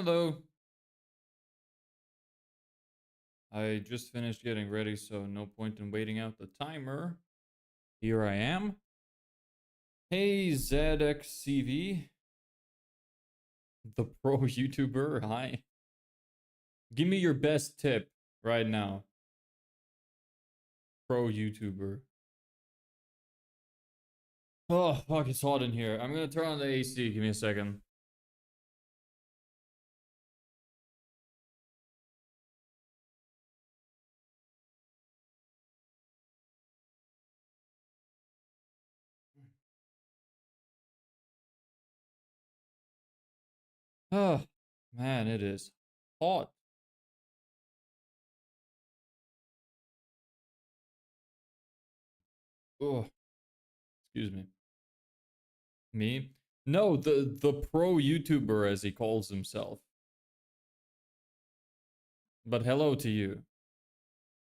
Hello. I just finished getting ready, so no point in waiting out the timer. Here I am. Hey, ZXCV, the pro YouTuber. Hi. Give me your best tip right now. Pro YouTuber. Oh, fuck, it's hot in here. I'm gonna turn on the AC. Give me a second. Oh, man, it is hot. Oh, excuse me. Me? No, the pro YouTuber, as he calls himself. But hello to you.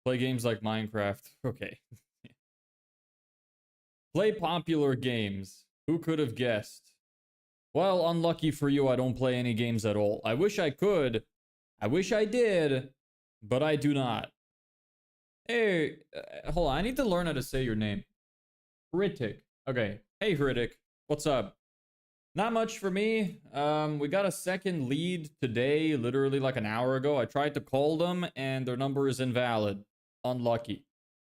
Play games like Minecraft. Okay. Play popular games. Who could have guessed? Well, unlucky for you, I don't play any games at all. I wish I could. I wish I did, but I do not. Hey, hold on. I need to learn how to say your name. Hritic. Okay. Hey, Hritic. What's up? Not much for me. We got a second lead today, literally like an hour ago. I tried to call them, and their number is invalid. Unlucky.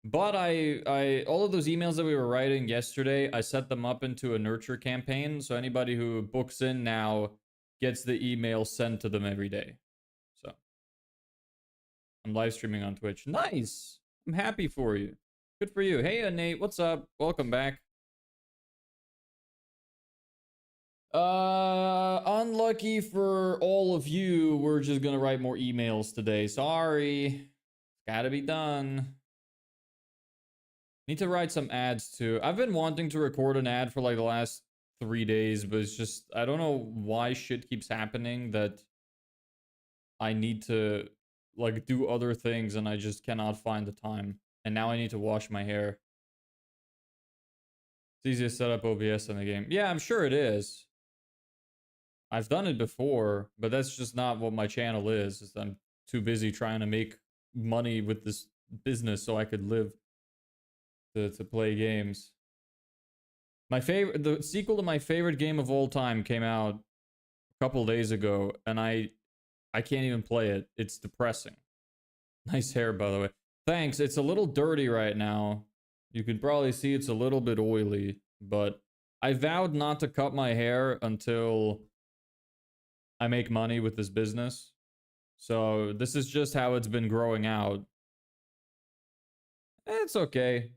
But all of those emails that we were writing yesterday, I set them up into a nurture campaign. So anybody who books in now gets the email sent to them every day. So I'm live streaming on Twitch. Nice. I'm happy for you. Good for you. Hey, Nate, what's up? Welcome back. Unlucky for all of you. We're just gonna write more emails today. Sorry. It's gotta be done. Need to write some ads too. I've been wanting to record an ad for like the last 3 days, but it's just, I don't know why shit keeps happening that I need to like do other things and I just cannot find the time. And now I need to wash my hair. It's easy to set up OBS in the game. Yeah, I'm sure it is. I've done it before, but that's just not what my channel is. I'm too busy trying to make money with this business so I could live to play games. The sequel to my favorite game of all time came out a couple days ago, and I can't even play it. It's depressing. Nice hair, by the way. Thanks. It's a little dirty right now. You can probably see it's a little bit oily, but I vowed not to cut my hair until I make money with this business. So this is just how it's been growing out. It's okay.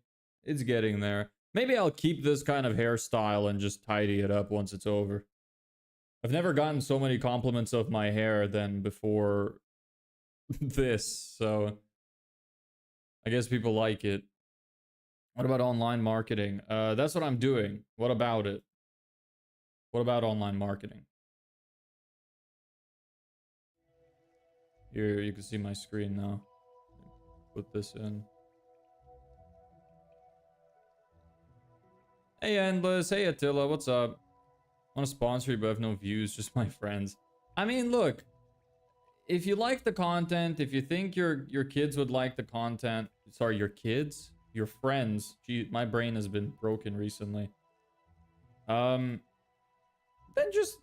It's getting there. Maybe I'll keep this kind of hairstyle and just tidy it up once it's over. I've never gotten so many compliments of my hair than before this, so I guess people like it. What about online marketing? That's what I'm doing. What about it? What about online marketing? Here, you can see my screen now. Put this in. Hey, Endless. Hey, Attila. What's up? I want to sponsor you, but I have no views. Just my friends. I mean, look. If you like the content, if you think your kids would like the content. Sorry, your kids? Your friends. Gee, my brain has been broken recently. Then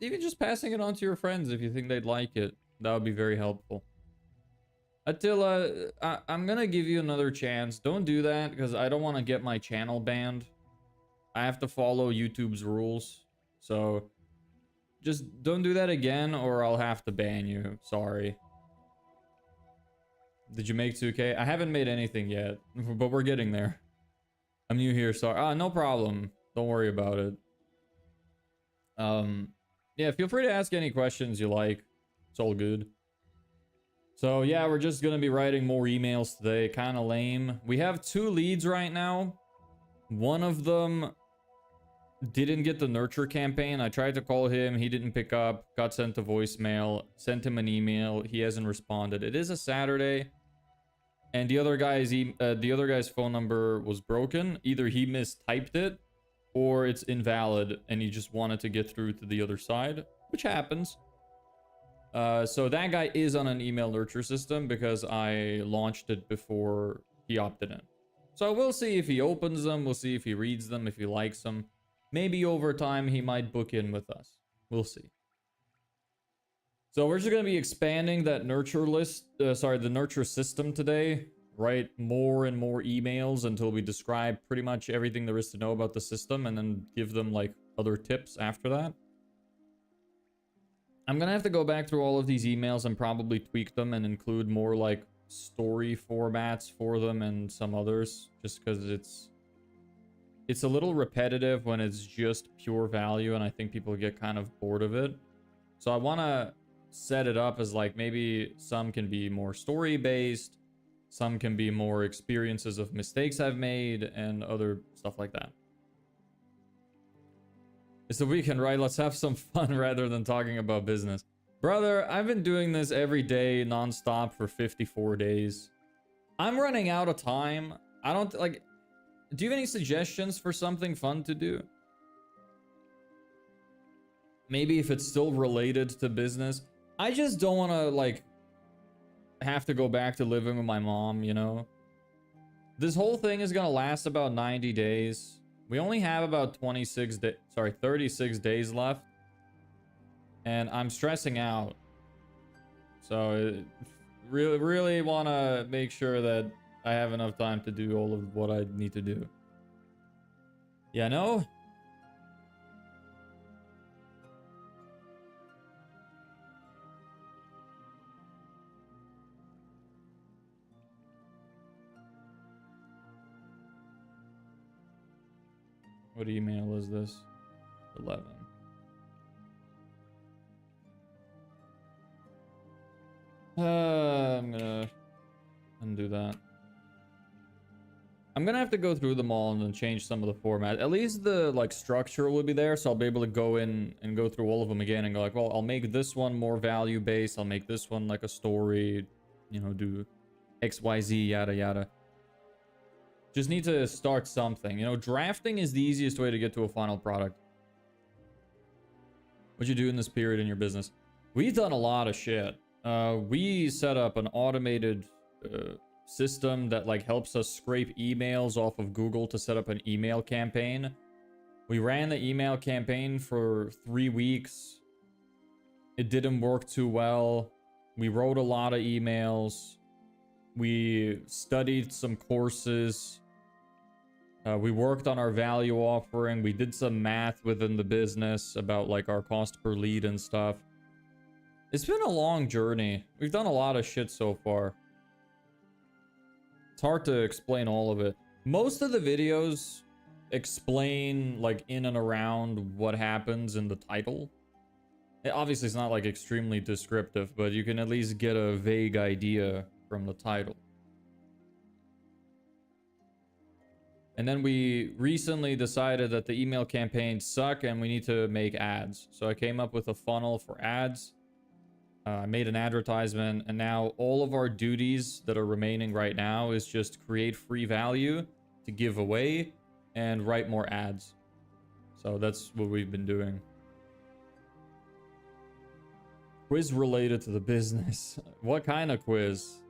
even just passing it on to your friends if you think they'd like it. That would be very helpful. Attila, I'm gonna give you another chance. Don't do that, because I don't want to get my channel banned. I have to follow YouTube's rules. So, just don't do that again, or I'll have to ban you. Sorry. Did you make 2K? I haven't made anything yet, but we're getting there. I'm new here, sorry. No problem. Don't worry about it. Yeah, feel free to ask any questions you like. It's all good. So yeah, we're just gonna be writing more emails today. Kind of lame. We have 2 leads right now. One of them didn't get the nurture campaign. I tried to call him. He didn't pick up. Got sent to voicemail. Sent him an email. He hasn't responded. It is a Saturday. And the other guy's phone number was broken. Either he mistyped it or it's invalid and he just wanted to get through to the other side, which happens. So that guy is on an email nurture system because I launched it before he opted in. So we'll see if he opens them. We'll see if he reads them, if he likes them. Maybe over time he might book in with us. We'll see. So we're just going to be expanding that nurture list, the nurture system today. Write more and more emails until we describe pretty much everything there is to know about the system and then give them like other tips after that. I'm going to have to go back through all of these emails and probably tweak them and include more like story formats for them and some others, just because it's a little repetitive when it's just pure value, and I think people get kind of bored of it. So I want to set it up as like maybe some can be more story based, some can be more experiences of mistakes I've made, and other stuff like that. It's the weekend, right? Let's have some fun rather than talking about business. Brother, I've been doing this every day nonstop for 54 days. I'm running out of time. I don't like. Do you have any suggestions for something fun to do? Maybe if it's still related to business. I just don't want to like have to go back to living with my mom, you know? This whole thing is going to last about 90 days. We only have about 36 days left. And I'm stressing out. So really want to make sure that I have enough time to do all of what I need to do. Yeah, no? What email is this? 11. I'm gonna undo that. I'm gonna have to go through them all and then change some of the format. At least the like structure will be there, so I'll be able to go in and go through all of them again and go like, well, I'll make this one more value based. I'll make this one like a story, you know, do XYZ, yada yada. Just need to start something. You know, drafting is the easiest way to get to a final product. What'd you do in this period in your business? We've done a lot of shit. We set up an automated system that like helps us scrape emails off of Google to set up an email campaign. We ran the email campaign for 3 weeks. It didn't work too well. We wrote a lot of emails. We studied some courses. We worked on our value offering. We did some math within the business about like our cost per lead and stuff. It's been a long journey. We've done a lot of shit so far. It's hard to explain all of it. Most of the videos explain like in and around what happens in the title. Obviously, it's not like extremely descriptive, but you can at least get a vague idea from the title. And then we recently decided that the email campaigns suck and we need to make ads. So I came up with a funnel for ads. I made an advertisement, and now all of our duties that are remaining right now is just create free value to give away and write more ads. So that's what we've been doing. Quiz related to the business. What kind of quiz?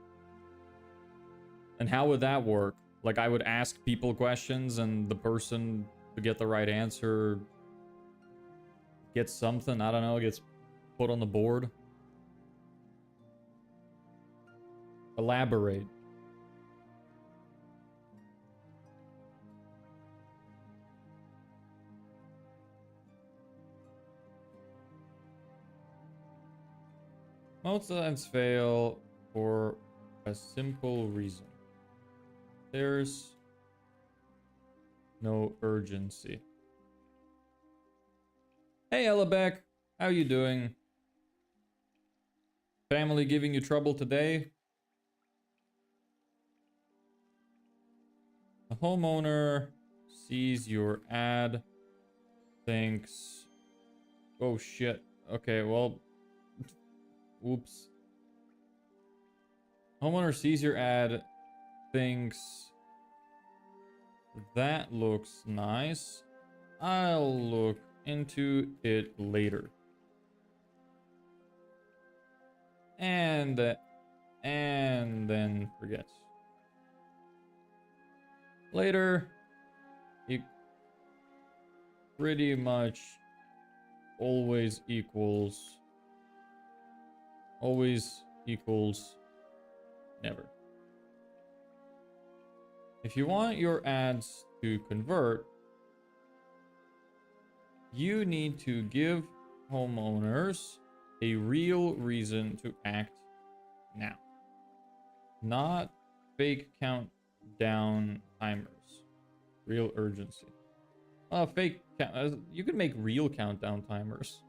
And how would that work? Like I would ask people questions and the person to get the right answer gets something, I don't know, gets put on the board. Elaborate. Most times fail for a simple reason. There's no urgency. Hey, Ellebeck. How you doing? Family giving you trouble today? A homeowner sees your ad, thinks, oh shit. Okay, well, oops. Homeowner sees your ad, thinks, that looks nice. I'll look into it later. and then forgets. Later, it pretty much always equals never. If you want your ads to convert, you need to give homeowners a real reason to act now. Not fake countdown timers. Real urgency. Fake count. You can make real countdown timers.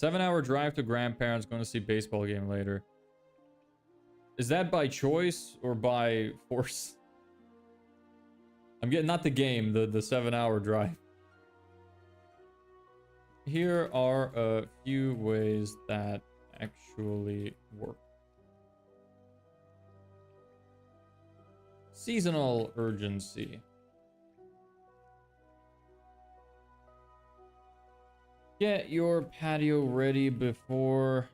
7-hour drive to grandparents, going to see baseball game later. Is that by choice or by force? I'm getting not the game, the 7-hour drive. Here are a few ways that actually work. Seasonal urgency. Get your patio ready before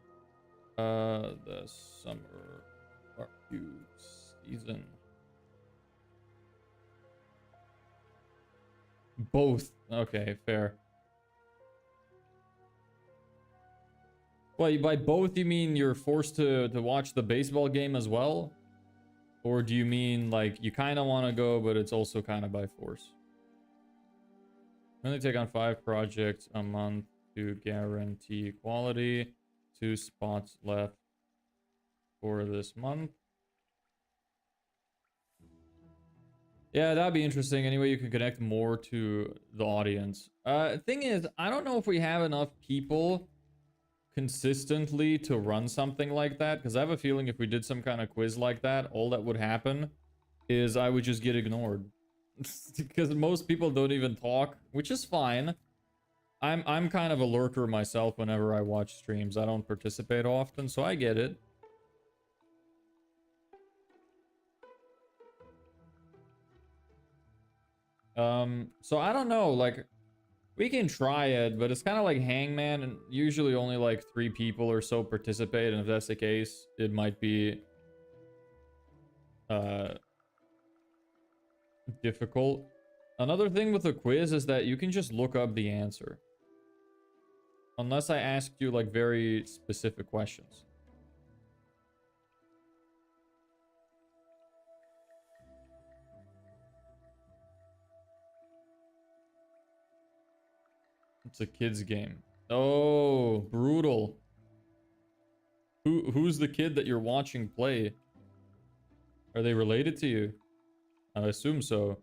the summer barbecue season. Both. Okay, fair. Well, by both you mean you're forced to watch the baseball game as well? Or do you mean like you kind of want to go, but it's also kind of by force? Only take on 5 projects a month to guarantee quality. 2 spots left for this month. Yeah, that'd be interesting. Anyway, you can connect more to the audience. Thing is, I don't know if we have enough people consistently to run something like that, because I have a feeling if we did some kind of quiz like that, all that would happen is I would just get ignored. Because most people don't even talk, which is fine. I'm kind of a lurker myself whenever I watch streams. I don't participate often, so I get it. So I don't know, like, we can try it, but it's kind of like Hangman, and usually only like 3 people or so participate, and if that's the case, it might be difficult. Another thing with a quiz is that you can just look up the answer. Unless I asked you like very specific questions. It's a kid's game. Oh, brutal. Who's the kid that you're watching play? Are they related to you? I assume so.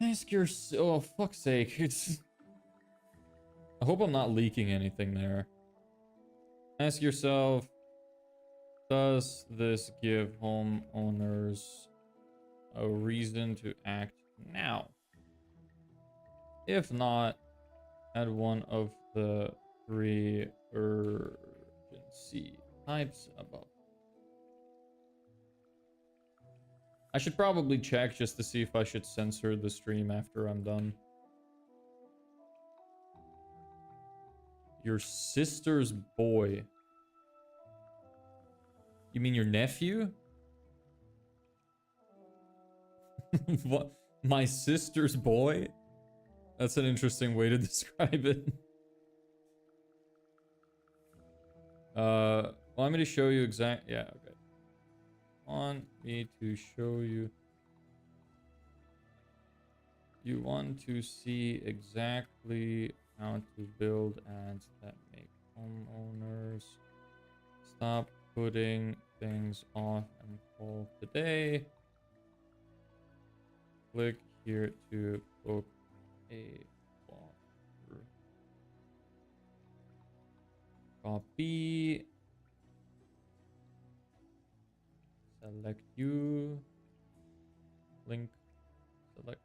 Ask your... Oh, fuck's sake. It's... I hope I'm not leaking anything there. Ask yourself, does this give homeowners a reason to act now? If not, add one of the 3 urgency types above. I should probably check just to see if I should censor the stream after I'm done. Your sister's boy. You mean your nephew? What? My sister's boy? That's an interesting way to describe it. Want me to show you exact... Yeah, okay. Want me to show you... You want to see exactly how to build ads that make homeowners stop putting things off and call today. Click here to book a walkthrough. Copy. Select you. Link. Select.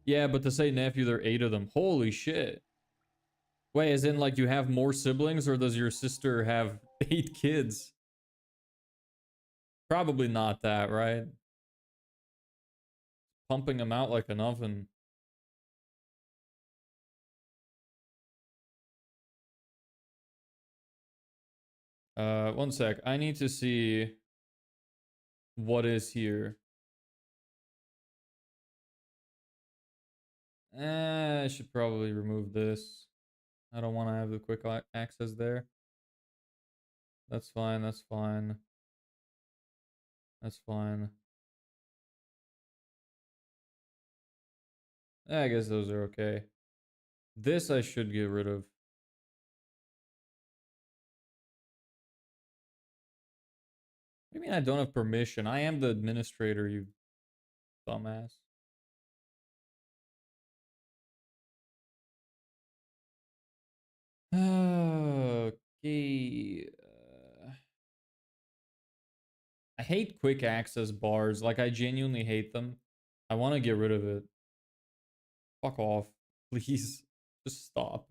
Yeah, but to say nephew, there are 8 of them. Holy shit. Wait, as in like you have more siblings, or does your sister have 8 kids? Probably not that, right? pumping them out like an oven. One sec. I need to see what is here. I should probably remove this. I don't want to have the quick access there. That's fine, that's fine. That's fine. I guess those are okay. This I should get rid of. What do you mean I don't have permission? I am the administrator, you dumbass. Okay. I hate quick access bars. Like, I genuinely hate them. I want to get rid of it. Fuck off. Please. Just stop.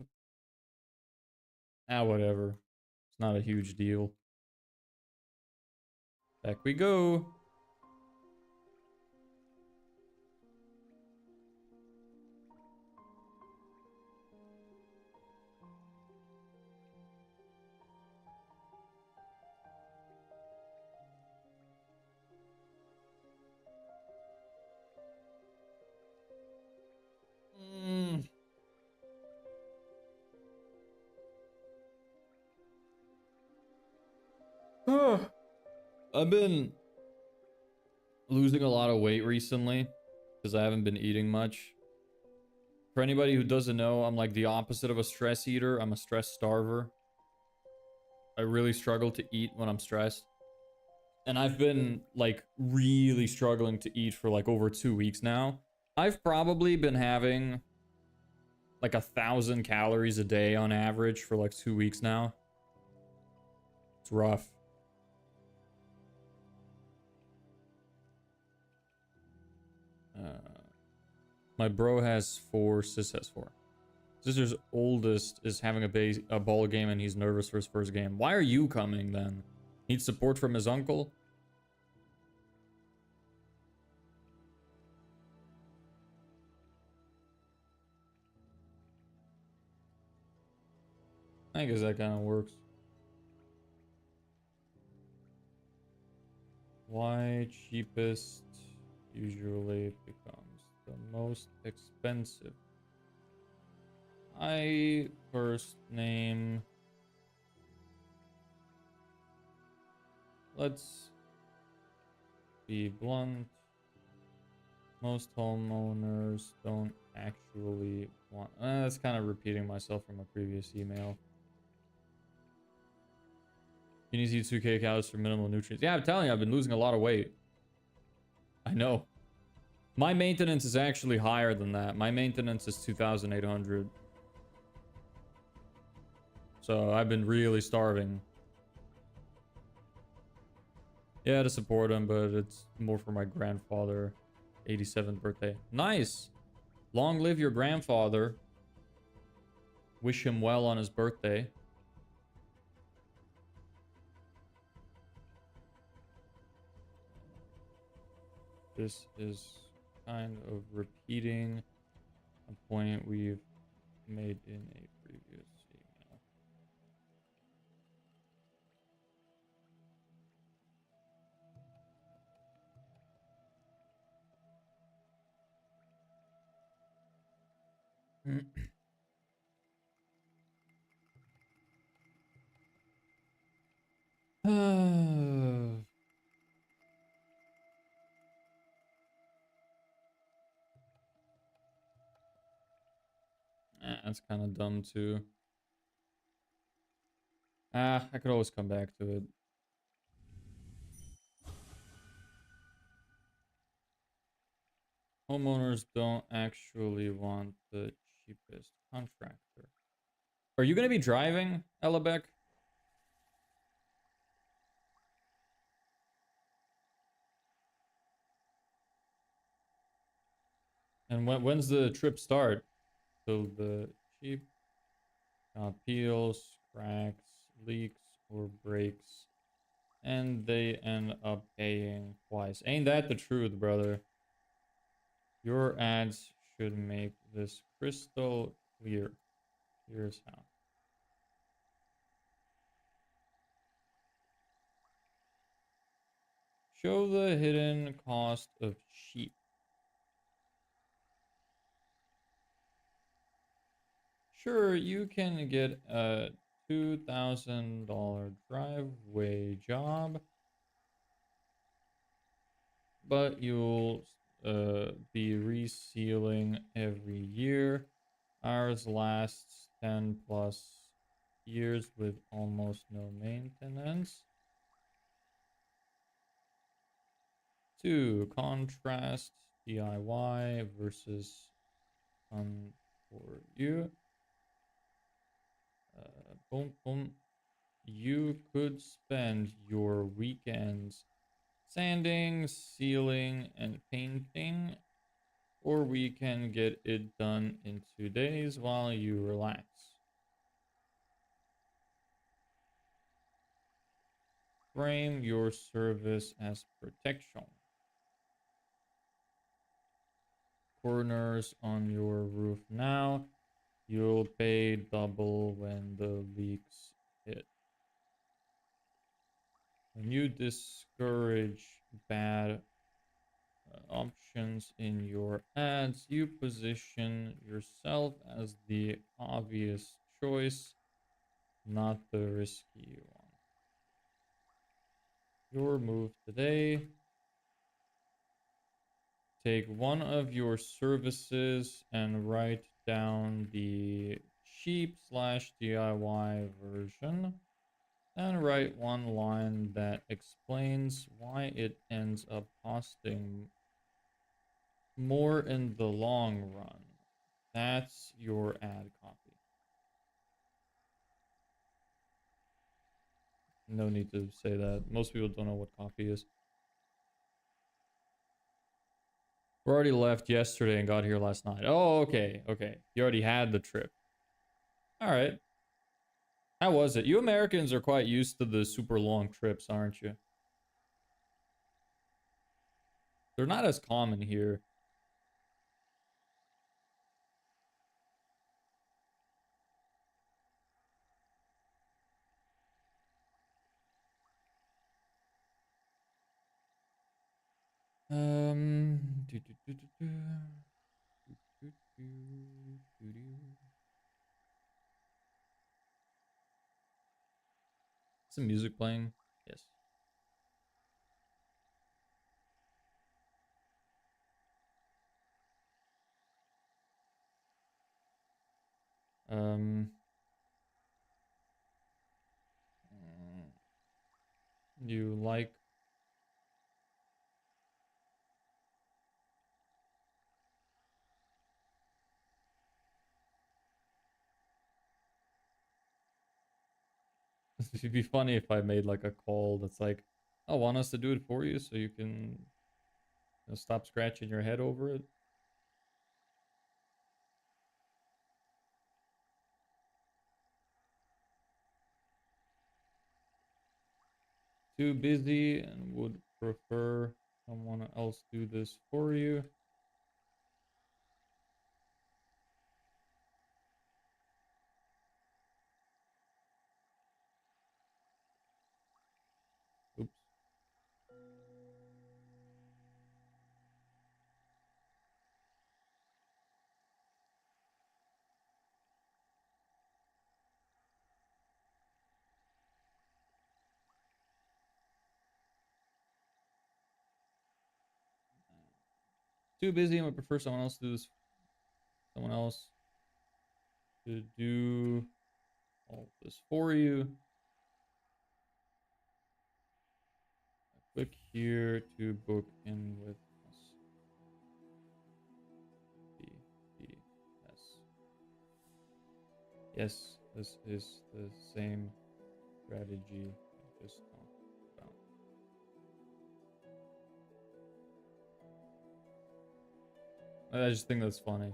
Ah, whatever. It's not a huge deal. Back we go. I've been losing a lot of weight recently because I haven't been eating much. For anybody who doesn't know, I'm like the opposite of a stress eater. I'm a stress starver. I really struggle to eat when I'm stressed. And I've been like really struggling to eat for like over 2 weeks now. I've probably been having like 1,000 calories a day on average for like 2 weeks now. It's rough. My bro has 4, sis has 4. Sister's oldest is having a ball game and he's nervous for his first game. Why are you coming then? Needs support from his uncle? I guess that kind of works. Why cheapest usually becomes the most expensive? I first name. Let's be blunt. Most homeowners don't actually want. That's kind of repeating myself from a previous email. You need to eat 2K calories for minimal nutrients. Yeah, I'm telling you, I've been losing a lot of weight. I know. My maintenance is actually higher than that. My maintenance is 2,800. So I've been really starving. Yeah, to support him, but it's more for my grandfather. 87th birthday. Nice. Long live your grandfather. Wish him well on his birthday. This is kind of repeating a point we've made in a previous email. That's kind of dumb too. I could always come back to it. Homeowners don't actually want the cheapest contractor. Are you going to be driving, Ellebeck? And when's the trip start? So the cheap peels, cracks, leaks, or breaks. And they end up paying twice. Ain't that the truth, brother? Your ads should make this crystal clear. Here's how. Show the hidden cost of sheep. Sure, you can get a $2,000 driveway job, but you'll be resealing every year. Ours lasts 10 plus years with almost no maintenance. 2. Contrast DIY versus fun for you. Boom, boom. You could spend your weekends sanding, sealing, and painting, or we can get it done in 2 days while you relax. Frame your service as protection. Corners on your roof now. You'll pay double when the leaks hit. When you discourage bad options in your ads, you position yourself as the obvious choice, not the risky one. Your move today. Take one of your services and write down the cheap / DIY version. And write one line that explains why it ends up costing more in the long run. That's your ad copy. No need to say that. Most people don't know what copy is. We already left yesterday and got here last night. Oh, okay. Okay. You already had the trip. All right. How was it? You Americans are quite used to the super long trips, aren't you? They're not as common here. Do, do, do, do, do. Do, do, do, do. Is the music playing? Yes. Um, you like it'd be funny if I made like a call that's like, I want us to do it for you so you can stop scratching your head over it. Too busy and would prefer someone else do this for you. Oops. Too busy and would prefer someone else to do this. Someone else to do all this for you. Click here to book in with us. Yes. Yes, this is the same strategy I just talked about. I just think that's funny.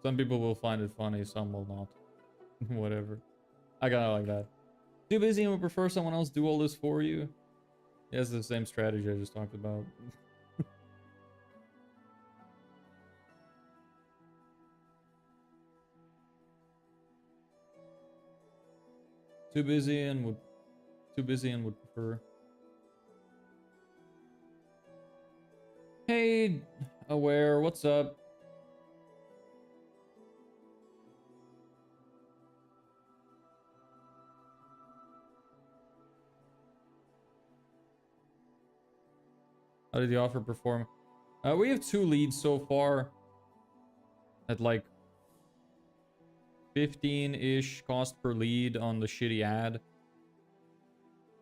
Some people will find it funny, some will not. Whatever. I kinda like that. Too busy and would prefer someone else do all this for you. Yeah, it's the same strategy I just talked about. Too busy and would prefer. Hey, Aware, what's up? How did the offer perform? We have 2 leads so far at like 15-ish cost per lead on the shitty ad.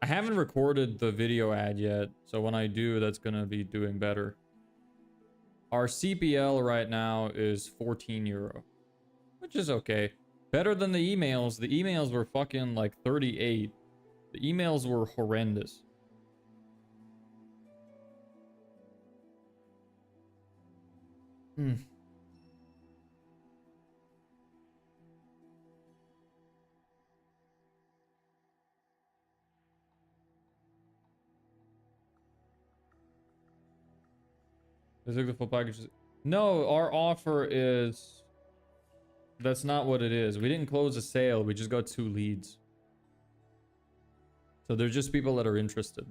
I haven't recorded the video ad yet, so when I do, that's gonna be doing better. Our CPL right now is 14 euro, which is okay. Better than the emails. The emails were fucking like 38. The emails were horrendous. Hmm. Is it the full package? No, our offer is... That's not what it is. We didn't close a sale. We just got 2 leads. So they're just people that are interested.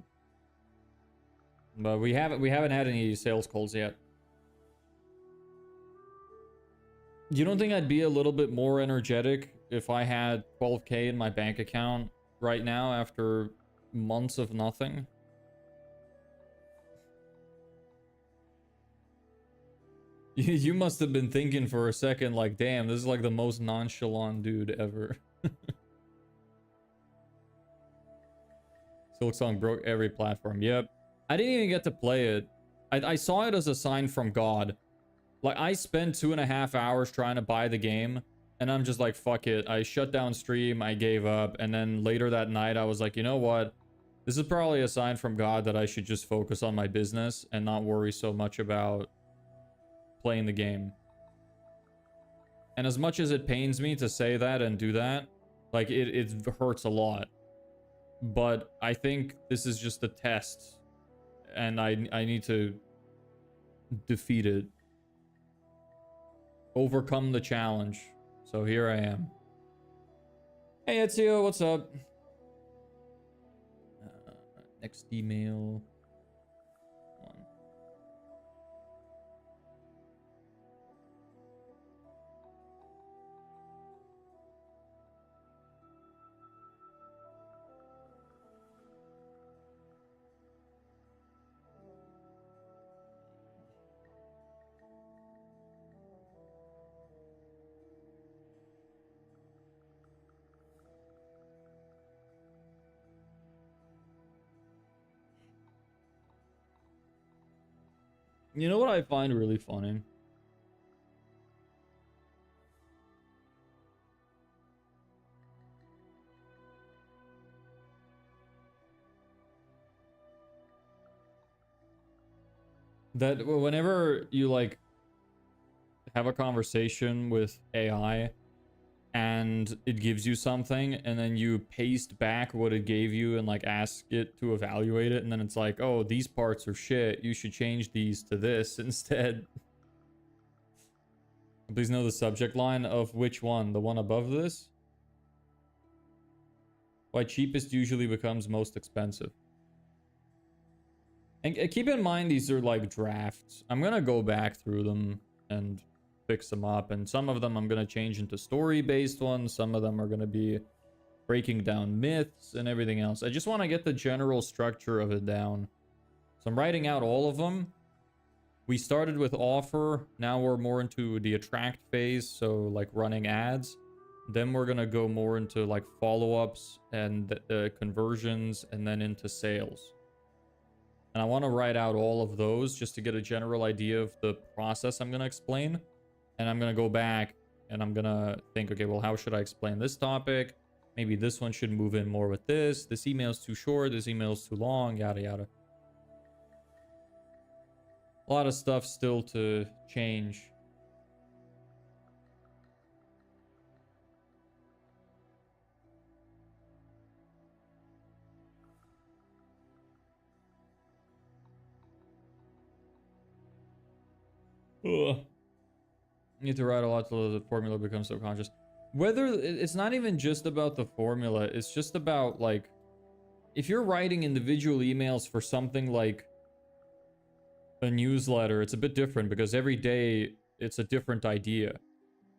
But we haven't had any sales calls yet. You don't think I'd be a little bit more energetic if I had 12K in my bank account right now after months of nothing? You must have been thinking for a second like, damn, this is like the most nonchalant dude ever. Silksong broke every platform. Yep. I didn't even get to play it. I saw it as a sign from God. Like, I spent 2.5 hours trying to buy the game, and I'm just like, fuck it. I shut down stream, I gave up, and then later that night, I was like, you know what? This is probably a sign from God that I should just focus on my business and not worry so much about playing the game. And as much as it pains me to say that and do that, like, it hurts a lot. But I think this is just a test, and I need to defeat it. Overcome the challenge. So here I am. Hey Ezio, what's up? Next email. You know what I find really funny? That whenever you like have a conversation with AI and it gives you something and then you paste back what it gave you and like ask it to evaluate it, and then it's like, oh, these parts are shit, you should change these to this instead. Please know the subject line of which one? The one above this? Why cheapest usually becomes most expensive. And keep in mind, these are like drafts. I'm gonna go back through them and fix them up, and some of them I'm gonna change into story-based ones. Some of them are gonna be breaking down myths and everything else. I just want to get the general structure of it down. So I'm writing out all of them. We started with offer. Now we're more into the attract phase, so like running ads. Then we're gonna go more into like follow-ups and conversions, and then into sales. And I want to write out all of those just to get a general idea of the process I'm going to explain. And I'm going to go back and I'm going to think, okay, well, how should I explain this topic? Maybe this one should move in more with this. This email's too short. This email's too long, yada, yada. A lot of stuff still to change. Ugh. Need to write a lot till the formula becomes subconscious. Whether it's not even just about the formula, it's just about like, if you're writing individual emails for something like a newsletter, it's a bit different because every day it's a different idea.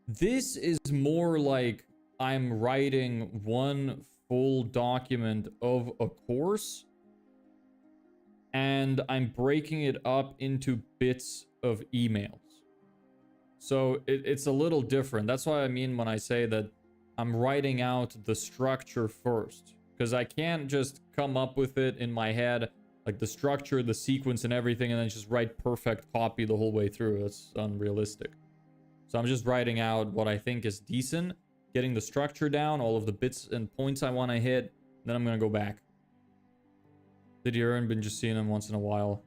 This is more like I'm writing one full document of a course and I'm breaking it up into bits of emails. So it's a little different. That's what I mean when I say that I'm writing out the structure first, because I can't just come up with it in my head, like the structure, the sequence and everything, and then just write perfect copy the whole way through. That's unrealistic. So I'm just writing out what I think is decent, getting the structure down, all of the bits and points I want to hit, then I'm going to go back. Did you earn? Been just seeing him once in a while.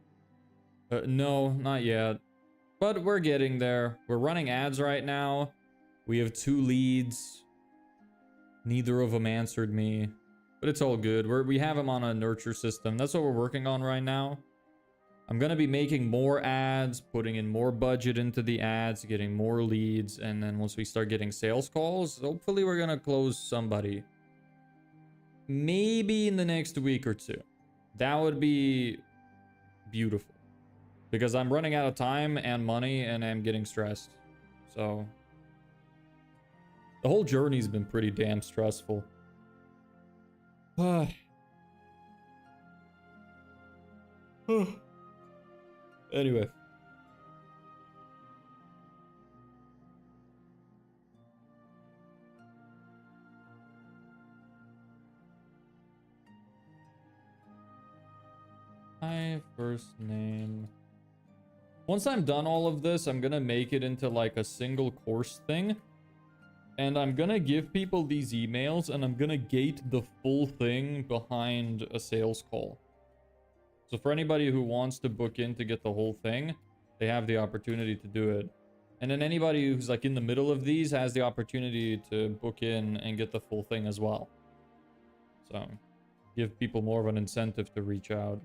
No, not yet. But we're getting there. We're running ads right now. We have 2 leads. Neither of them answered me. But it's all good. We have them on a nurture system. That's what we're working on right now. I'm going to be making more ads, putting in more budget into the ads, getting more leads. And then once we start getting sales calls, hopefully we're going to close somebody. Maybe in the next week or 2. That would be beautiful. Because I'm running out of time and money and I'm getting stressed. So the whole journey's been pretty damn stressful. Anyway. My first name. Once I'm done all of this, I'm gonna make it into like a single course thing. And I'm gonna give people these emails and I'm gonna gate the full thing behind a sales call. So for anybody who wants to book in to get the whole thing, they have the opportunity to do it. And then anybody who's like in the middle of these has the opportunity to book in and get the full thing as well. So give people more of an incentive to reach out.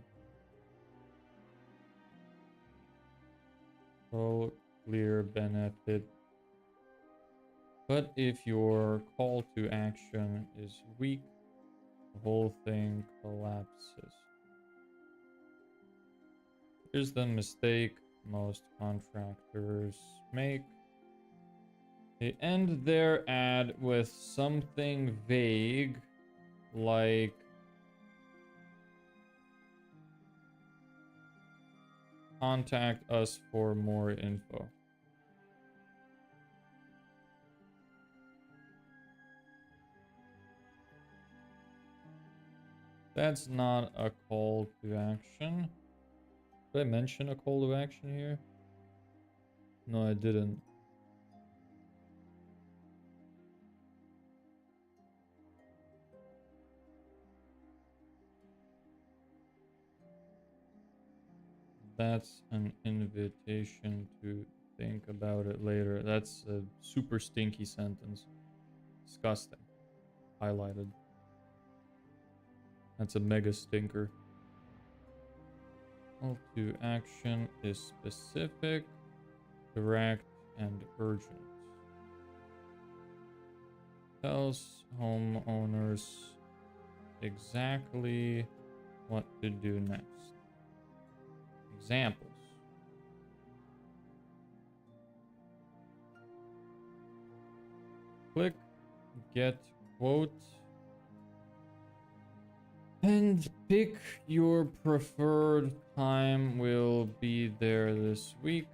So clear benefit. But if your call to action is weak, the whole thing collapses. Here's the mistake most contractors make. They end their ad with something vague like contact us for more info. That's not a call to action. Did I mention a call to action here? No, I didn't. That's an invitation to think about it later. That's a super stinky sentence. Disgusting. Highlighted. That's a mega stinker. Call to action is specific, direct, and urgent. Tells homeowners exactly what to do next. Examples. Click get quote and pick your preferred time. Will be there this week.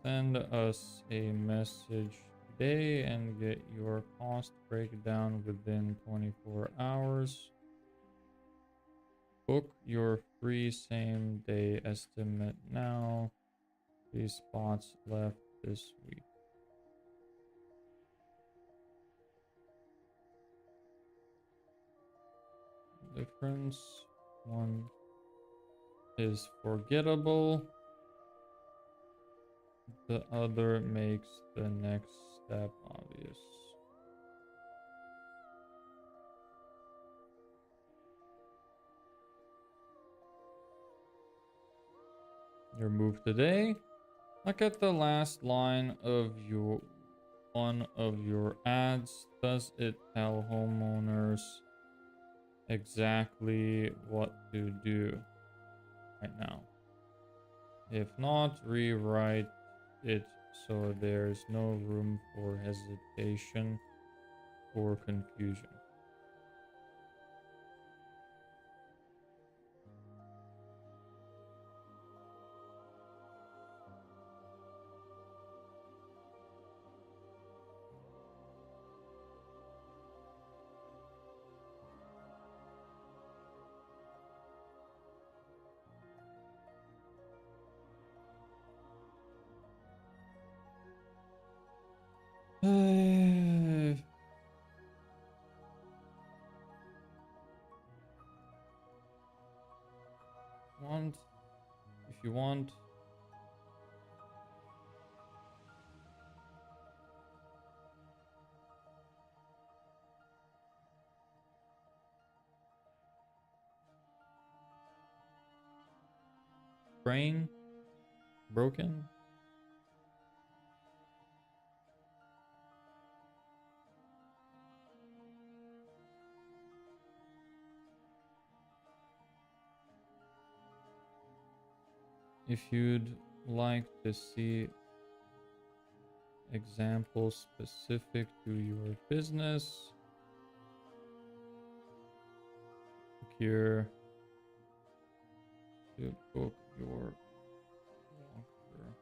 Send us a message today and get your cost breakdown within 24 hours. Book your free same day estimate now. 3 spots left this week. Difference. One is forgettable. The other makes the next step obvious. Your move today. Look at the last line of your one of your ads, does it tell homeowners exactly what to do right now? If not, rewrite it so there's no room for hesitation or confusion. If you want. Brain broken. If you'd like to see examples specific to your business, click here to book your walkthrough.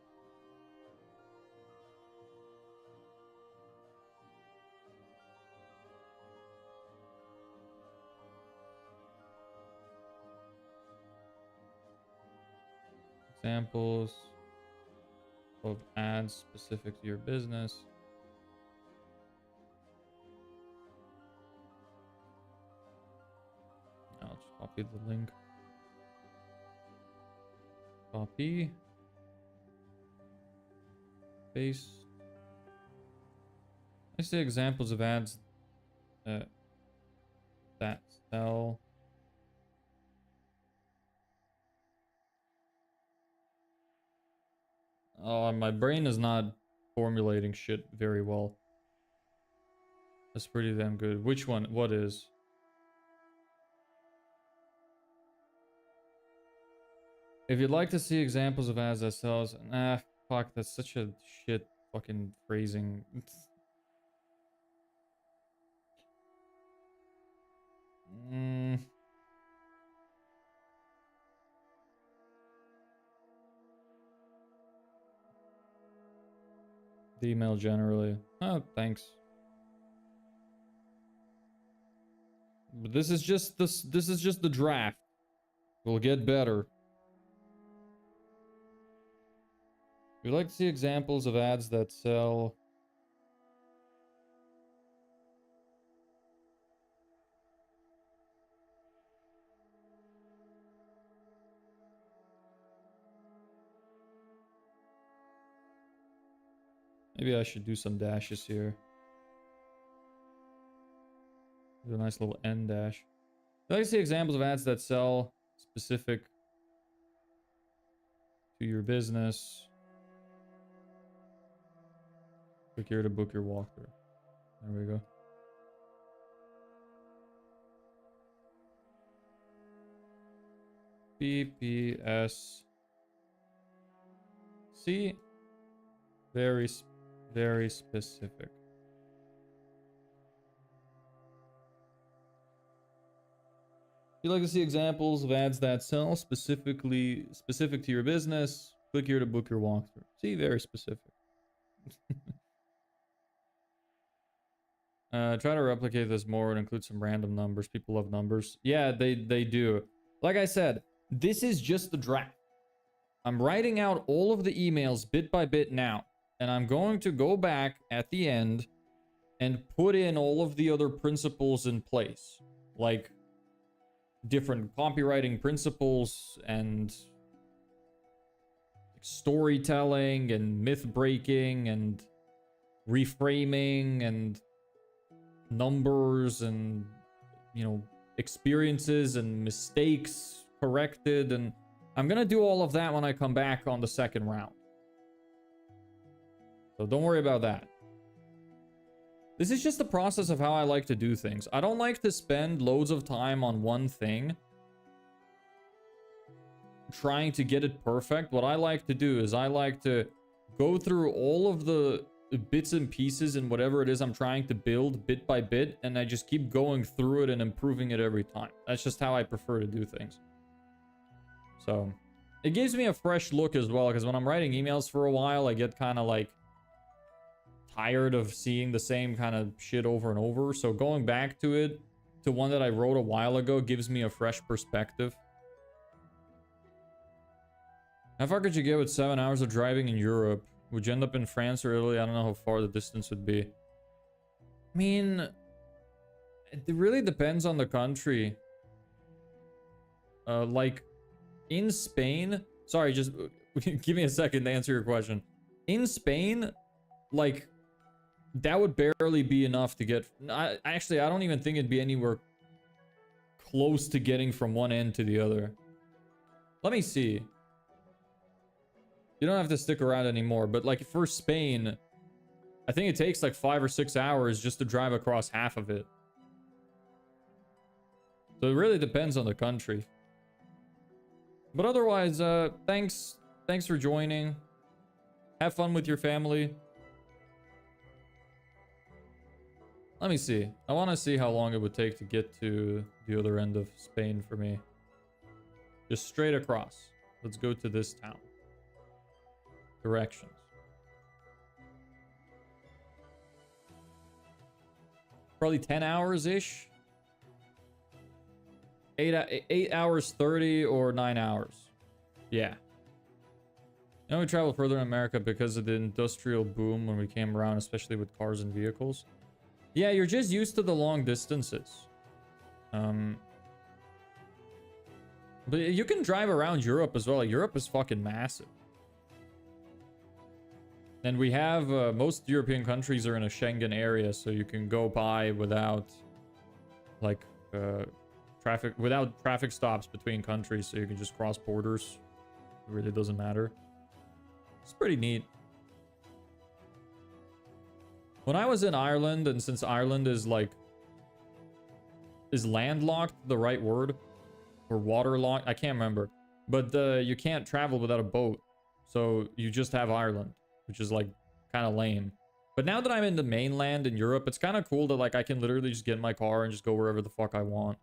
Examples of ads specific to your business. I'll just copy the link. Copy. Paste. I see examples of ads that sell. Oh, my brain is not formulating shit very well. That's pretty damn good. Which one? What is? If you'd like to see examples of ads that sells, fuck, that's such a shit fucking phrasing. The email generally. Oh, thanks. But this is just this is just the draft. We'll get better. We'd like to see examples of ads that sell. Maybe I should do some dashes here. Do a nice little end dash. I'd like to see examples of ads that sell specific to your business. Click here to book your walkthrough. There we go. BPS. See? Very specific. If you'd like to see examples of ads that sell specific to your business, click here to book your walkthrough. See, very specific. Try to replicate this more and include some random numbers. People love numbers. Yeah, they do. Like I said, this is just the draft. I'm writing out all of the emails bit by bit now. And I'm going to go back at the end and put in all of the other principles in place. Like different copywriting principles and storytelling and myth breaking and reframing and numbers and, you know, experiences and mistakes corrected. And I'm going to do all of that when I come back on the second round. So don't worry about that. This is just the process of how I like to do things. I don't like to spend loads of time on one thing trying to get it perfect. What I like to do is I like to go through all of the bits and pieces and whatever it is I'm trying to build bit by bit, and I just keep going through it and improving it every time. That's just how I prefer to do things. So it gives me a fresh look as well, because when I'm writing emails for a while, I get kind of like tired of seeing the same kind of shit over and over. So going back to it, to one that I wrote a while ago, gives me a fresh perspective. How far could you get with 7 hours of driving in Europe? Would you end up in France or Italy? I don't know how far the distance would be. I mean, it really depends on the country. Like, in Spain... Sorry, just give me a second to answer your question. In Spain, like, that would barely be enough to get... Actually, I don't even think it'd be anywhere close to getting from one end to the other. Let me see. You don't have to stick around anymore, but like for Spain, I think it takes like 5 or 6 hours just to drive across half of it. So it really depends on the country. But otherwise, thanks for joining. Have fun with your family. Let me see. I want to see how long it would take to get to the other end of Spain for me. Just straight across. Let's go to this town. Directions. Probably 10 hours-ish. 8 hours 30 or 9 hours. Yeah. Now we travel further in America because of the industrial boom when we came around, especially with cars and vehicles. Yeah, you're just used to the long distances. But you can drive around Europe as well. Like, Europe is fucking massive. And we have, most European countries are in a Schengen area, so you can go by without, like, without traffic stops between countries, so you can just cross borders. It really doesn't matter. It's pretty neat. When I was in Ireland, and since Ireland is, like, is landlocked the right word? Or waterlocked? I can't remember. But you can't travel without a boat. So you just have Ireland, which is like kind of lame. But now that I'm in the mainland in Europe, it's kind of cool that like I can literally just get in my car and just go wherever the fuck I want.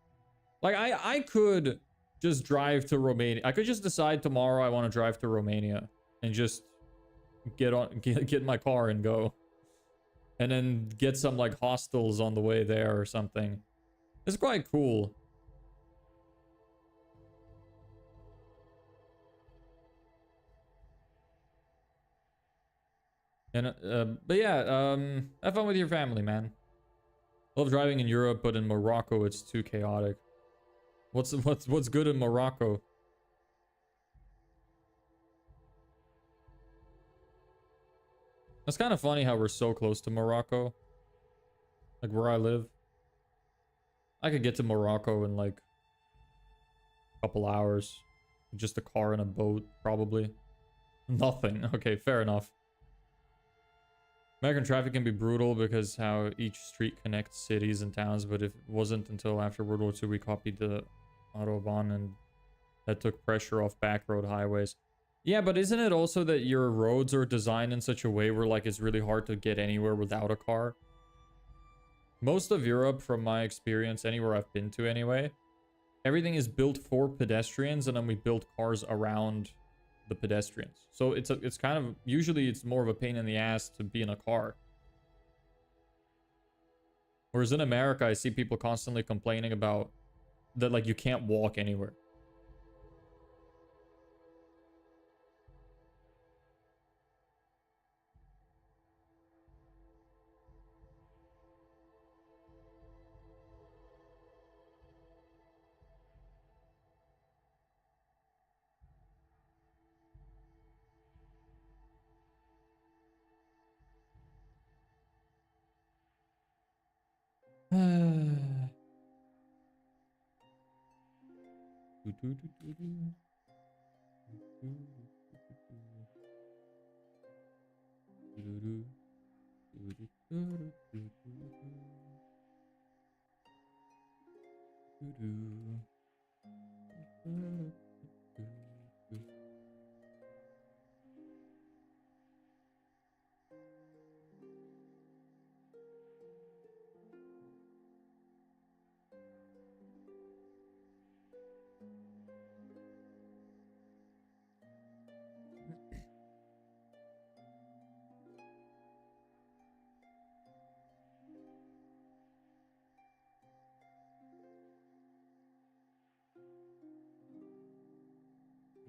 Like I could just drive to Romania. I could just decide tomorrow I want to drive to Romania and just get in my car and go. And then get some like hostels on the way there or something. It's quite cool. And but yeah, have fun with your family, man. Love driving in Europe, but in Morocco it's too chaotic. What's good in Morocco? It's kind of funny how we're so close to Morocco. Like where I live. I could get to Morocco in like a couple hours. Just a car and a boat, probably. Nothing. Okay, fair enough. American traffic can be brutal because how each street connects cities and towns, but if it wasn't until after World War II we copied the Autobahn and that took pressure off back road highways. Yeah, but isn't it also that your roads are designed in such a way where like it's really hard to get anywhere without a car? Most of Europe, from my experience, anywhere I've been to anyway, everything is built for pedestrians and then we build cars around the pedestrians. So it's kind of, usually it's more of a pain in the ass to be in a car. Whereas in America, I see people constantly complaining about that, like, you can't walk anywhere.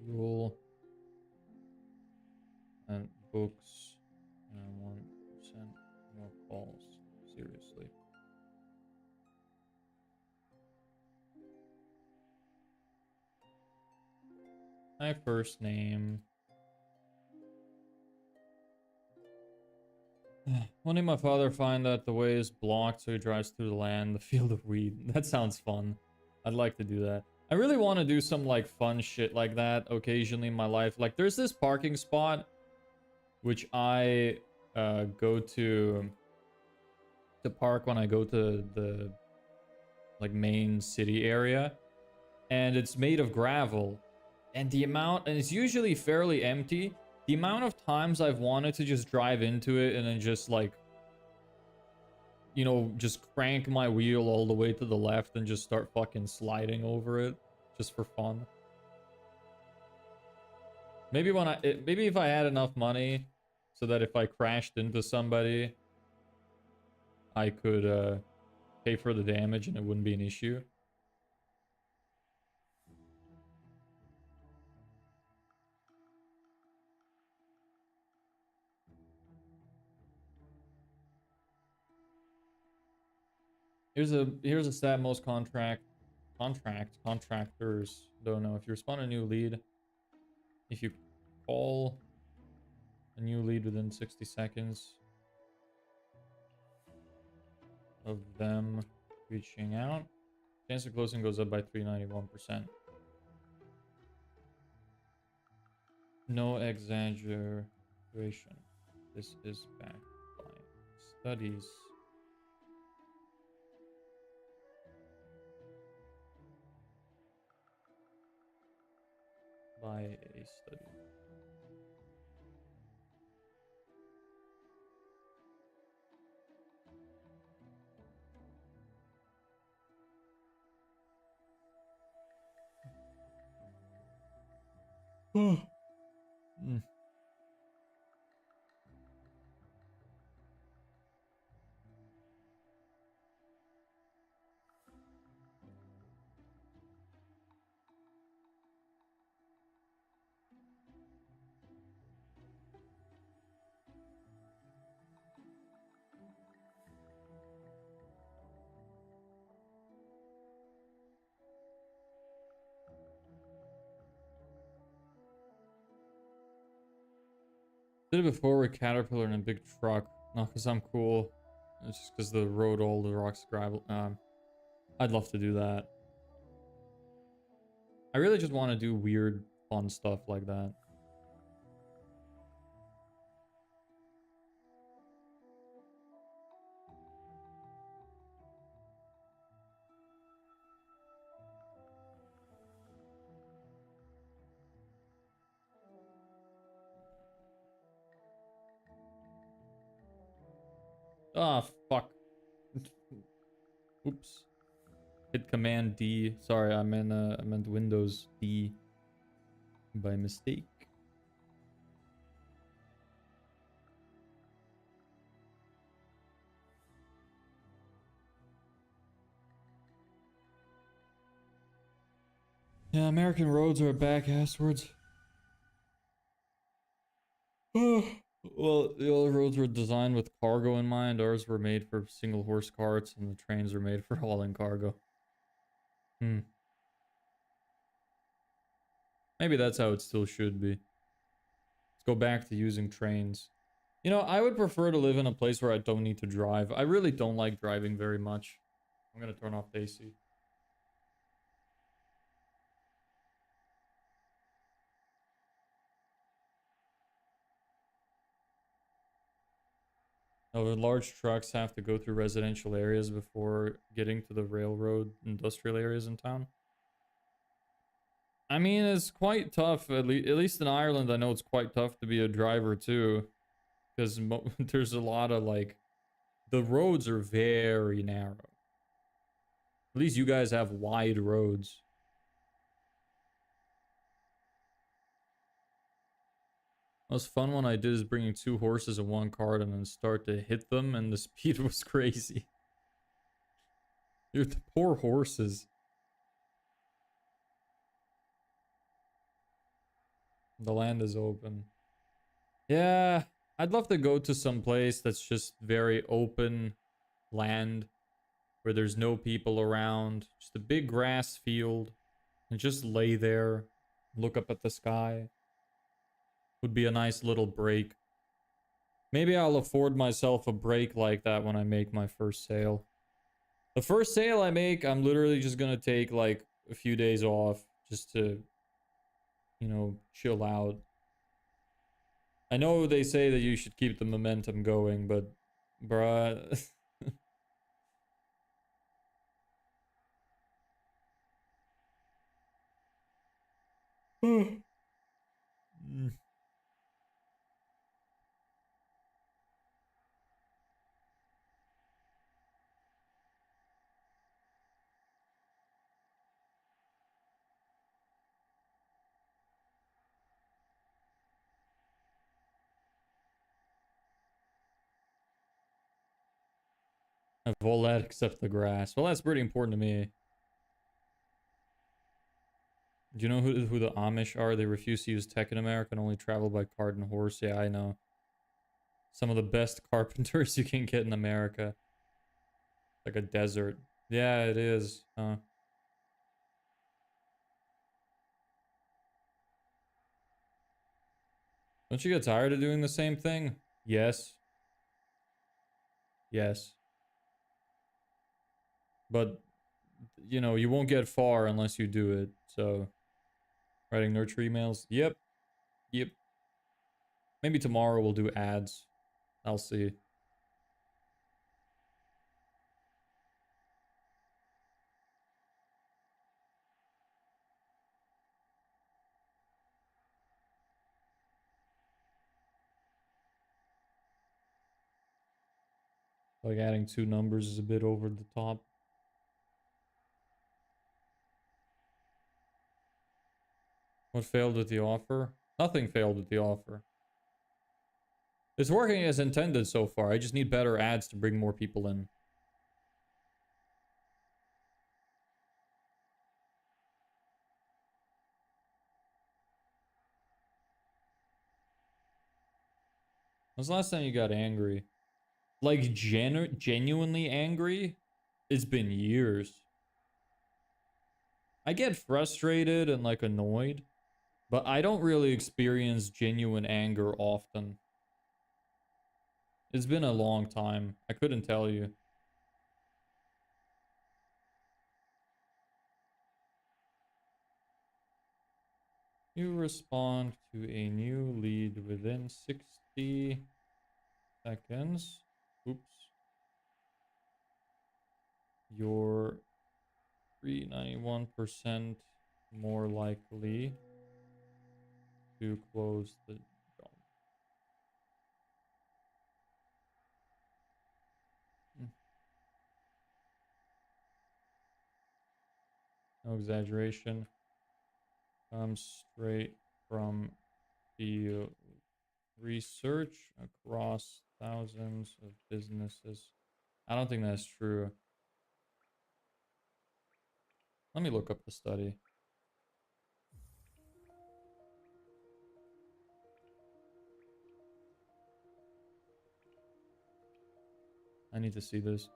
Rule and books and 1% more calls. Seriously. My first name. One day my father find that the way is blocked, so he drives through the land, the field of wheat. That sounds fun. I'd like to do that. I really want to do some like fun shit like that occasionally in my life. Like there's this parking spot which I go to park when I go to the like main city area, and it's made of gravel, and it's usually fairly empty. The amount of times I've wanted to just drive into it and then just like, you know, just crank my wheel all the way to the left and just start fucking sliding over it just for fun. Maybe maybe if I had enough money so that if I crashed into somebody, I could pay for the damage and it wouldn't be an issue. Here's a stat most contractors don't know. If you respond to a new lead, if you call a new lead within 60 seconds of them reaching out, chance of closing goes up by 391%. No exaggeration. This is backed by studies. By a study. Mm. Did it before with Caterpillar and a big truck. Not because I'm cool. It's just because the road, all the rocks, gravel. I'd love to do that. I really just want to do weird, fun stuff like that. Ah, fuck. Oops. Hit Command D. Sorry, I meant Windows D by mistake. Yeah, American roads are back asswards. Well, the other roads were designed with cargo in mind. Ours were made for single horse carts, and the trains were made for hauling cargo. Maybe that's how it still should be. Let's go back to using trains. You know, I would prefer to live in a place where I don't need to drive. I really don't like driving very much. I'm gonna turn off the AC. Oh, the large trucks have to go through residential areas before getting to the railroad industrial areas in town. I mean, it's quite tough. At least in Ireland, I know it's quite tough to be a driver too, because there's a lot of like, the roads are very narrow. At least you guys have wide roads. Most fun one I did is bringing 2 horses in one cart and then start to hit them, and the speed was crazy. Dude, the poor horses. The land is open. Yeah, I'd love to go to some place that's just very open land where there's no people around, just a big grass field, and just lay there, look up at the sky. Would be a nice little break. Maybe I'll afford myself a break like that when I make my first sale. The first sale I make, I'm literally just gonna take like a few days off just to, you know, chill out. I know they say that you should keep the momentum going, but bruh. I've all that except the grass. Well, that's pretty important to me. Do you know who the Amish are? They refuse to use tech in America and only travel by cart and horse. Yeah, I know. Some of the best carpenters you can get in America. Like a desert. Yeah, it is. Don't you get tired of doing the same thing? Yes. Yes. But, you know, you won't get far unless you do it. So, writing nurture emails. Yep. Yep. Maybe tomorrow we'll do ads. I'll see. Like adding 2 numbers is a bit over the top. What failed with the offer? Nothing failed with the offer. It's working as intended so far. I just need better ads to bring more people in. When's the last time you got angry? Like, genuinely angry? It's been years. I get frustrated and, like, annoyed. But I don't really experience genuine anger often. It's been a long time. I couldn't tell you. You respond to a new lead within 60 seconds. Oops. You're 391% more likely to close the job. No exaggeration. Comes straight from the research across thousands of businesses. I don't think that's true. Let me look up the study. I need to see this.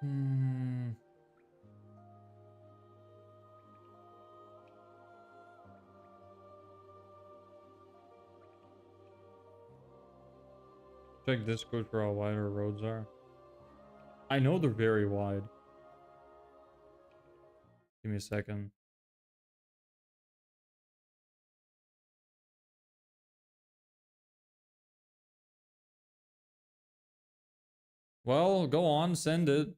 Hmm. Check Discord for how wide our roads are. I know they're very wide. Give me a second. Well, go on, send it.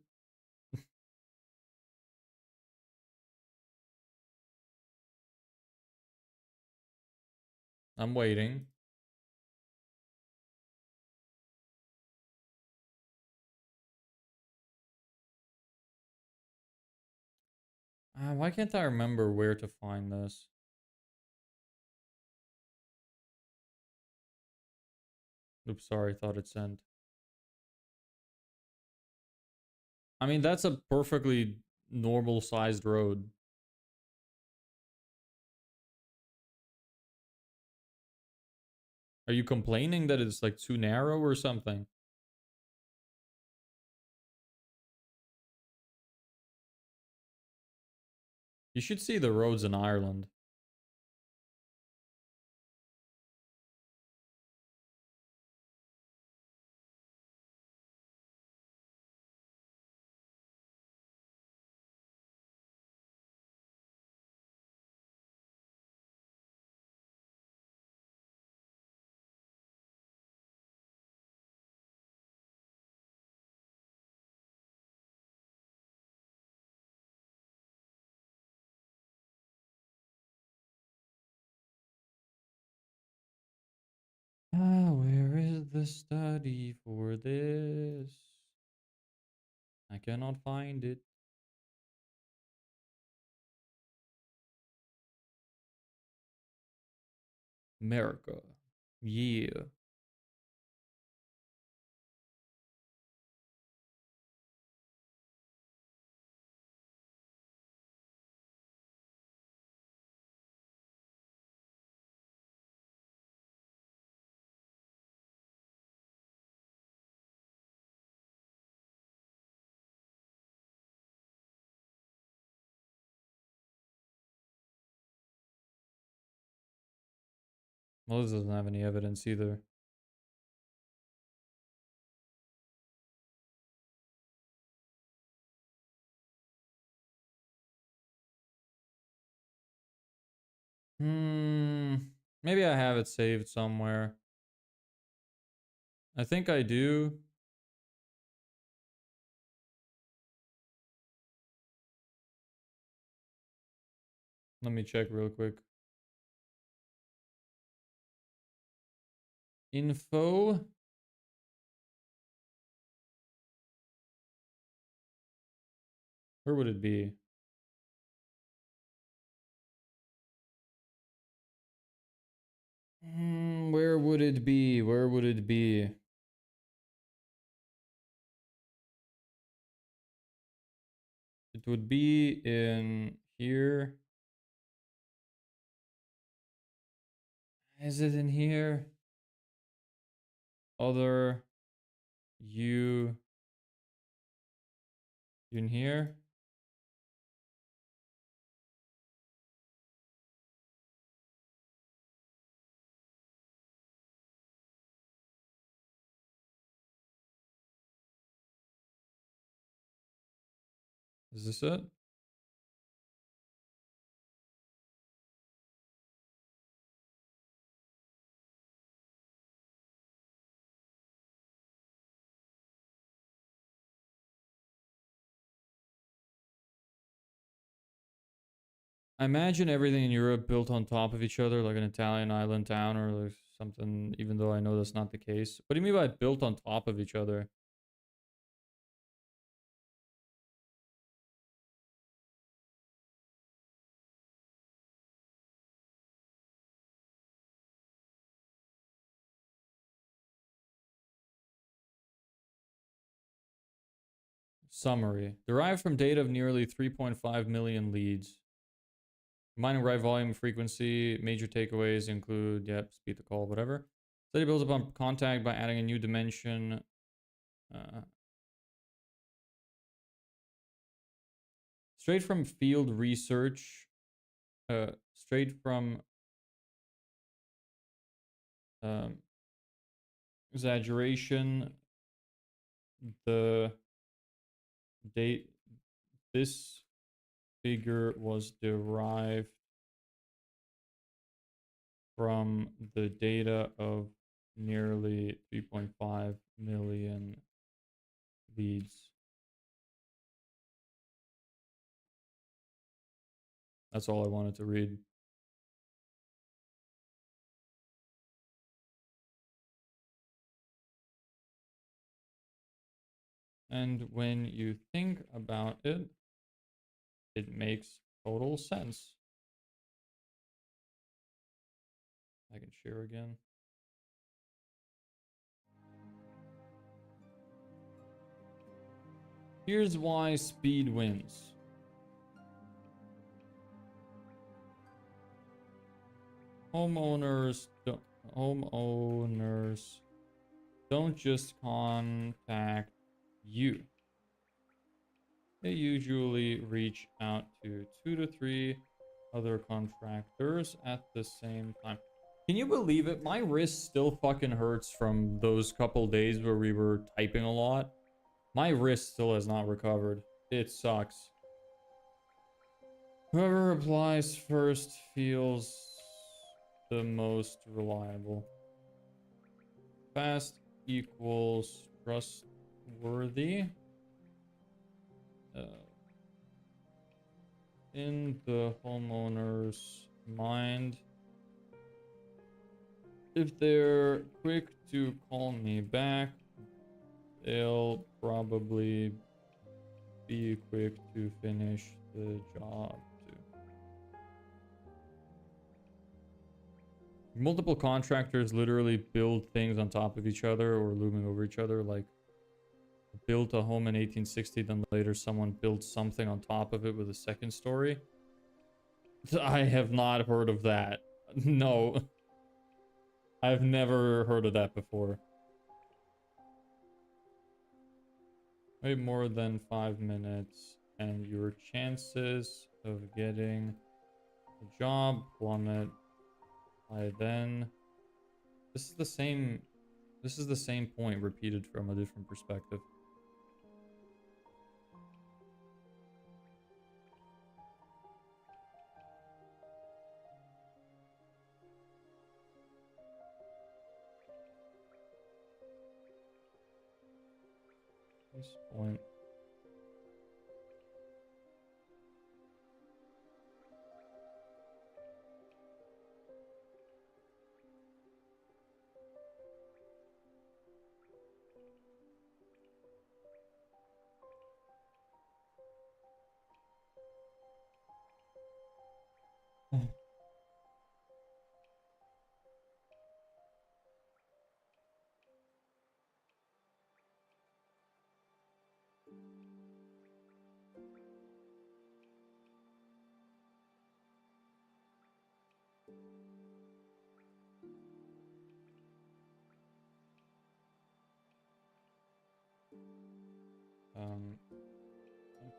I'm waiting. Why can't I remember where to find this? Oops, sorry, thought it sent. I mean, that's a perfectly normal sized road. Are you complaining that it's like too narrow or something? You should see the roads in Ireland. Where is the study for this? I cannot find it. America. Yeah. Well, this doesn't have any evidence either. Hmm. Maybe I have it saved somewhere. I think I do. Let me check real quick. Info. Where would it be? Where would it be? Where would it be? It would be in here. Is it in here? Other. You. In here? Is this it? I imagine everything in Europe built on top of each other, like an Italian island town or like something, even though I know that's not the case. What do you mean by built on top of each other? Summary. Derived from data of nearly 3.5 million leads. Mining right volume, frequency, major takeaways include, yep, speed the call, whatever. Study builds upon contact by adding a new dimension. Uh, Straight from field research, straight from um, exaggeration, the date, this figure was derived from the data of nearly 3.5 million leads. That's all I wanted to read. And when you think about it, it makes total sense. I can share again. Here's why speed wins. Homeowners don't just contact you. They usually reach out to 2 to 3 other contractors at the same time. Can you believe it? My wrist still fucking hurts from those couple days where we were typing a lot. My wrist still has not recovered. It sucks. Whoever replies first feels the most reliable. Fast equals trustworthy. In the homeowner's mind, if they're quick to call me back, they'll probably be quick to finish the job too. Multiple contractors literally build things on top of each other or looming over each other, like built a home in 1860, then later someone built something on top of it with a second story. I have not heard of that. No. I've never heard of that before. Wait more than 5 minutes and your chances of getting a job plummet by then. This is the same point repeated from a different perspective. This point.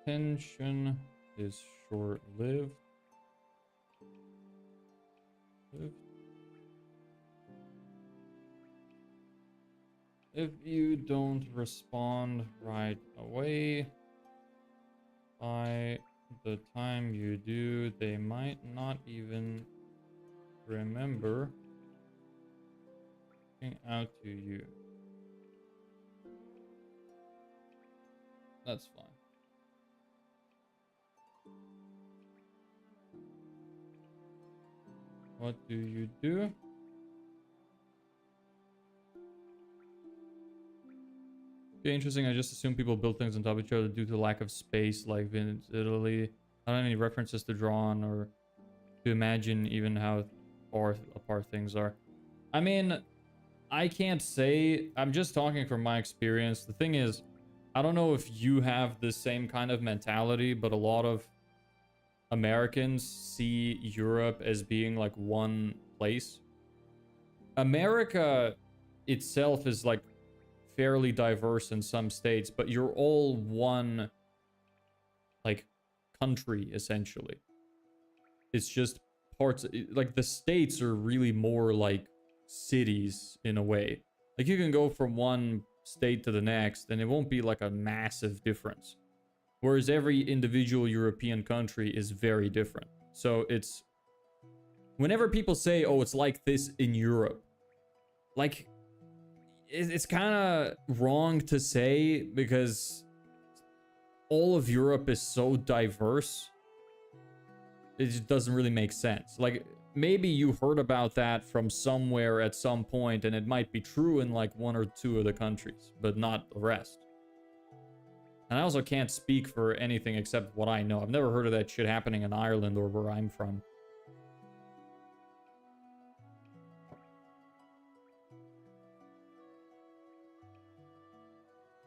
Attention is short-lived. If you don't respond right away, by the time you do, they might not even remember reaching out to you. That's fine. What do you do? Okay, interesting. I just assume people build things on top of each other due to lack of space, like in Italy. I don't have any references to draw on or to imagine even how far apart things are. I mean, I can't say. I'm just talking from my experience. The thing is, I don't know if you have the same kind of mentality, but a lot of Americans see Europe as being like one place. America itself is like fairly diverse in some states, but you're all one like country, essentially. It's just parts, like the states are really more like cities in a way. Like you can go from one state to the next and it won't be like a massive difference. Whereas every individual European country is very different. So it's, whenever people say, oh, it's like this in Europe, like, it's kind of wrong to say because all of Europe is so diverse. It just doesn't really make sense. Like, maybe you heard about that from somewhere at some point, and it might be true in like one or two of the countries, but not the rest. And I also can't speak for anything except what I know. I've never heard of that shit happening in Ireland or where I'm from.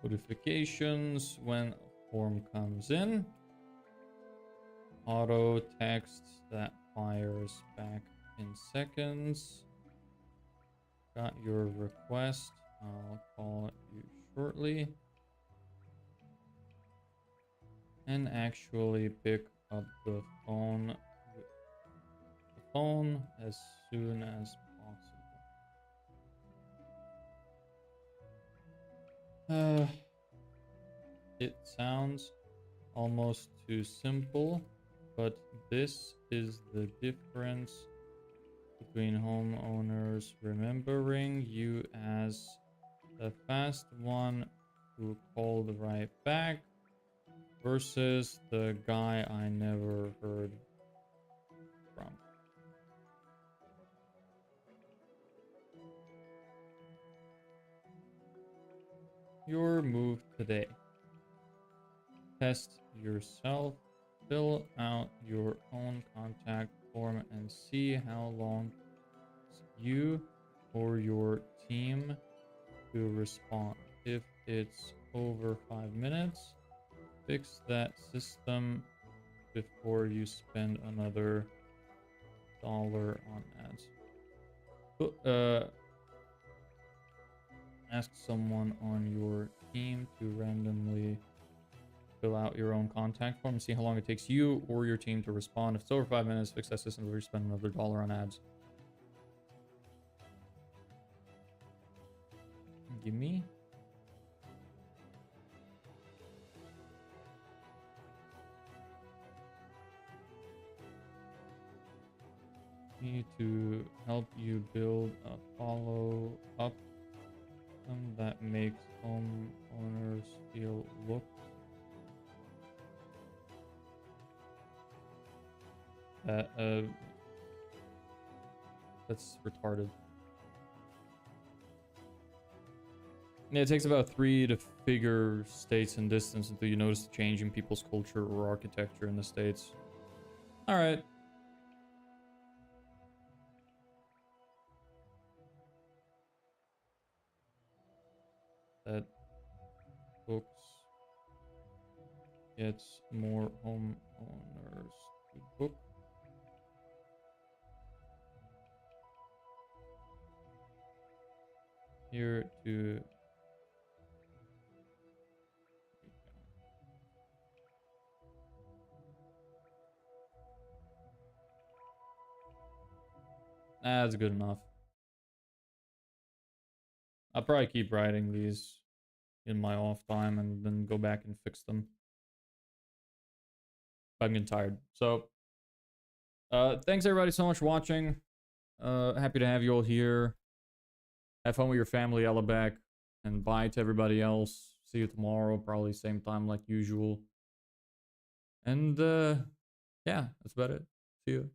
Notifications when a form comes in. Auto text that fires back in seconds. Got your request. I'll call you shortly. And actually pick up the phone as soon as possible. It sounds almost too simple, but this is the difference between homeowners remembering you as the fast one who called right back versus the guy I never heard from. Your move today. Test yourself. Fill out your own contact form and see how long you or your team to respond. If it's over 5 minutes, fix that system before you spend another $1 on ads. Ask someone on your team to randomly fill out your own contact form and see how long it takes you or your team to respond. If it's over 5 minutes, fix that system before you spend another $1 on ads. Give me. Need to help you build a follow-up system that makes homeowners feel looked. That's retarded. Yeah, it takes about 3 to figure states and distance until you notice the change in people's culture or architecture in the states. All right. That books gets more homeowners to book. Here to that's good enough. I'll probably keep writing these in my off time and then go back and fix them. I'm getting tired. So thanks everybody so much for watching. Happy to have you all here. Have fun with your family, Ellabek, and bye to everybody else. See you tomorrow, probably same time like usual. And yeah, that's about it. See you.